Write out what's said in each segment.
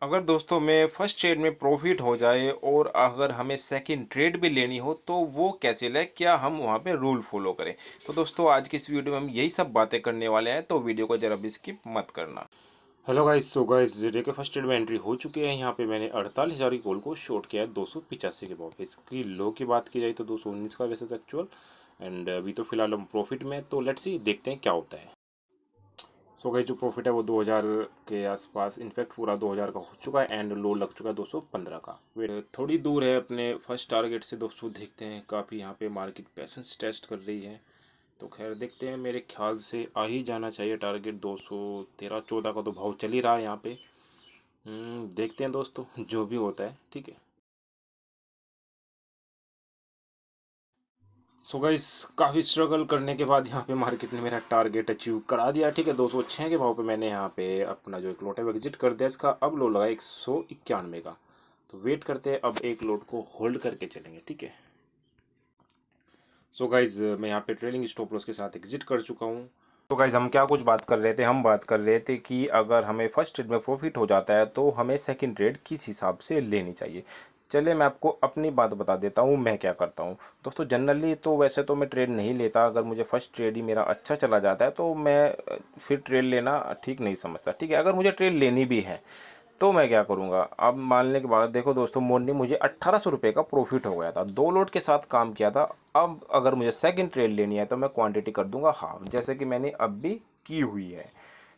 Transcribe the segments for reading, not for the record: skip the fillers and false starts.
अगर दोस्तों में फर्स्ट ट्रेड में प्रॉफिट हो जाए और अगर हमें सेकंड ट्रेड भी लेनी हो तो वो कैसे लें, क्या हम वहाँ पे रूल फॉलो करें। तो दोस्तों आज की इस वीडियो में हम यही सब बातें करने वाले हैं, तो वीडियो को जरा भी स्किप मत करना। हेलो गाइस, सो गाइस देखिए फर्स्ट ट्रेड में एंट्री हो चुकी है। यहाँ पे मैंने 48,000 की कॉल को शॉर्ट किया है 285 के भाव पे। इसकी लो की बात की जाए तो 219 का वैसे तो एक्चुअल, एंड अभी तो फिलहाल हम प्रॉफिट में, तो लेट्स सी देखते हैं क्या होता है। सो गई जो प्रॉफिट है वो 2000 के आसपास, इनफैक्ट पूरा 2000 का हो चुका है एंड लो लग चुका है 215 का। वेट थोड़ी दूर है अपने फर्स्ट टारगेट से दोस्तों, देखते हैं काफ़ी यहाँ पे मार्केट पेशेंस टेस्ट कर रही है। तो खैर देखते हैं, मेरे ख्याल से आ ही जाना चाहिए टारगेट। 213-14 का तो भाव चल ही रहा है यहाँ पे। देखते हैं दोस्तों जो भी होता है, ठीक है। सो गाइस काफ़ी स्ट्रगल करने के बाद यहाँ पे मार्केट ने मेरा टारगेट अचीव करा दिया, ठीक है। 206 के भाव पे मैंने यहाँ पे अपना जो एक लोट है वो एग्जिट कर दिया। इसका अब लो लगा 191 का। तो वेट करते हैं, अब एक लोट को होल्ड करके चलेंगे, ठीक है। सो गाइज मैं यहाँ पे ट्रेलिंग स्टॉप लॉस के साथ एग्जिट कर चुका हूँ। तो गाइज हम क्या कुछ बात कर रहे थे, हम बात कर रहे थे कि अगर हमें फर्स्ट ट्रेड में प्रॉफिट हो जाता है तो हमें सेकंड ट्रेड किस हिसाब से लेनी चाहिए। चलिए मैं आपको अपनी बात बता देता हूँ मैं क्या करता हूँ। दोस्तों जनरली तो वैसे तो मैं ट्रेड नहीं लेता। अगर मुझे फर्स्ट ट्रेड ही मेरा अच्छा चला जाता है तो मैं फिर ट्रेड लेना ठीक नहीं समझता, ठीक है। अगर मुझे ट्रेड लेनी भी है तो मैं क्या करूँगा, अब मानने के बाद देखो दोस्तों, मॉर्निंग मुझे 1800 रुपये का प्रॉफिट हो गया था, 2 लोट के साथ काम किया था। अब अगर मुझे सेकंड ट्रेड लेनी है तो मैं क्वांटिटी कर दूंगा हाफ, जैसे कि मैंने अब भी की हुई है,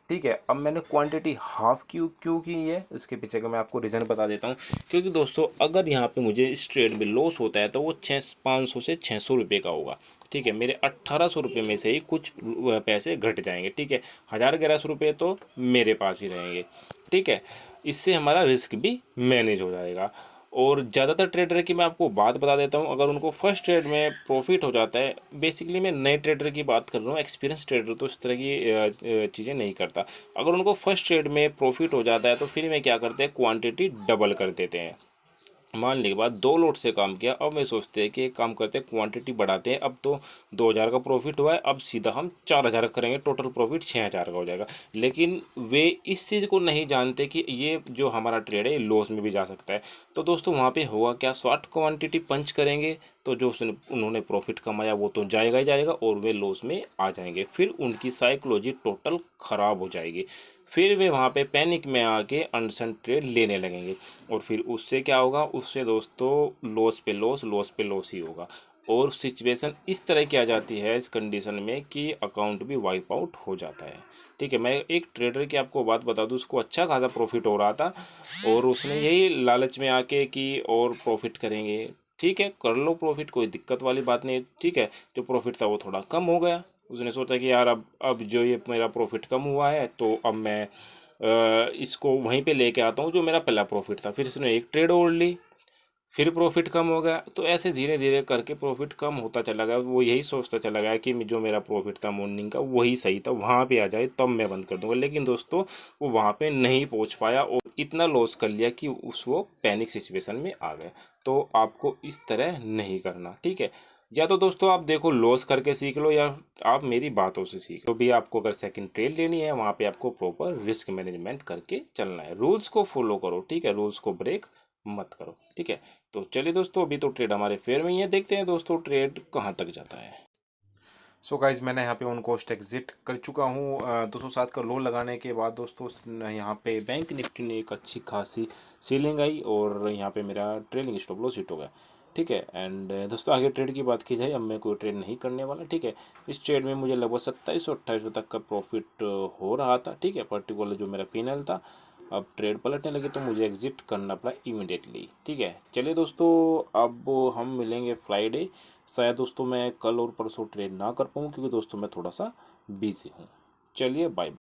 ठीक है। अब मैंने क्वांटिटी हाफ क्यों क्यों की है, उसके पीछे का मैं आपको रीज़न बता देता हूँ। क्योंकि दोस्तों अगर यहाँ पे मुझे इस ट्रेड में लॉस होता है तो वो 500 से 600 रुपये का होगा, ठीक है। मेरे 1800 रुपये में से ही कुछ पैसे घट जाएंगे, ठीक है। 1000-1100 रुपये तो मेरे पास ही रहेंगे, ठीक है। इससे हमारा रिस्क भी मैनेज हो जाएगा। और ज़्यादातर ट्रेडर की मैं आपको बात बता देता हूँ, अगर उनको फर्स्ट ट्रेड में प्रॉफिट हो जाता है, बेसिकली मैं नए ट्रेडर की बात कर रहा हूँ, एक्सपीरियंस ट्रेडर तो इस तरह की चीज़ें नहीं करता। अगर उनको फर्स्ट ट्रेड में प्रॉफिट हो जाता है तो फिर मैं क्या करते हैं, क्वांटिटी डबल कर देते हैं। मानने के बाद 2 लोट से काम किया, अब मैं सोचते हैं कि एक काम करते हैं, क्वांटिटी बढ़ाते हैं। अब तो 2000 का प्रॉफिट हुआ है, अब सीधा हम 4000 करेंगे, टोटल प्रॉफिट 6000 का हो जाएगा। लेकिन वे इस चीज़ को नहीं जानते कि ये जो हमारा ट्रेड है लॉस में भी जा सकता है। तो दोस्तों वहाँ पे होगा क्या, शॉर्ट क्वांटिटी पंच करेंगे तो जो उन्होंने प्रॉफिट कमाया वो तो जाएगा ही जाएगा और वे लॉस में आ जाएंगे। फिर उनकी साइकोलॉजी टोटल ख़राब हो जाएगी। फिर वे वहाँ पे पैनिक में आके अनसन ट्रेड लेने लगेंगे और फिर उससे क्या होगा, उससे दोस्तों लॉस पे लॉस, लॉस पे लॉस ही होगा। और सिचुएशन इस तरह की आ जाती है इस कंडीशन में कि अकाउंट भी वाइप आउट हो जाता है, ठीक है। मैं एक ट्रेडर की आपको बात बता दूं, उसको अच्छा खासा प्रॉफिट हो रहा था और उसने यही लालच में आके कि और प्रॉफिट करेंगे, ठीक है, कर लो प्रॉफिट, कोई दिक्कत वाली बात नहीं, ठीक है। जो प्रॉफिट था वो थोड़ा कम हो गया, उसने सोचा कि यार अब जो ये मेरा प्रॉफिट कम हुआ है तो अब मैं इसको वहीं पे लेके आता हूँ जो मेरा पहला प्रॉफिट था। फिर इसने एक ट्रेड और ली, फिर प्रॉफिट कम हो गया। तो ऐसे धीरे धीरे करके प्रॉफिट कम होता चला गया। वो यही सोचता चला गया कि जो मेरा प्रॉफिट था मॉर्निंग का वही सही था, वहाँ पे आ जाए तब मैं बंद कर दूंगा। लेकिन दोस्तों वो वहाँ पे नहीं पहुँच पाया और इतना लॉस कर लिया कि वो पैनिक सिचुएशन में आ गए। तो आपको इस तरह नहीं करना, ठीक है। या तो दोस्तों आप देखो लॉस करके सीख लो, या आप मेरी बातों से सीख लो। भी आपको अगर सेकंड ट्रेड लेनी है वहाँ पे आपको प्रॉपर रिस्क मैनेजमेंट करके चलना है, रूल्स को फॉलो करो, ठीक है, रूल्स को ब्रेक मत करो, ठीक है। तो चलिए दोस्तों, अभी तो ट्रेड हमारे फेयर में ही है, देखते हैं दोस्तों ट्रेड कहाँ तक जाता है। सो गाइज मैंने यहाँ पे ऑन कोस्ट एग्जिट कर चुका हूँ। 207 का लो लगाने के बाद दोस्तों यहाँ पे बैंक निफ्टी ने एक अच्छी खासी सीलिंग आई और यहाँ पे मेरा ट्रेलिंग स्टॉप लॉस हिट हो गया, ठीक है। एंड दोस्तों आगे ट्रेड की बात की जाए, अब मैं कोई ट्रेड नहीं करने वाला, ठीक है। इस ट्रेड में मुझे लगभग 2700-2800 तक का प्रॉफिट हो रहा था, ठीक है। पर्टिकुलर जो मेरा पिनल था, अब ट्रेड पलटने लगे तो मुझे एग्जिट करना पड़ा इमीडिएटली, ठीक है। चलिए दोस्तों, अब हम मिलेंगे फ्राइडे। शायद दोस्तों मैं कल और परसों ट्रेड ना कर पाऊँ क्योंकि दोस्तों मैं थोड़ा सा बिजी हूँ। चलिए बाय।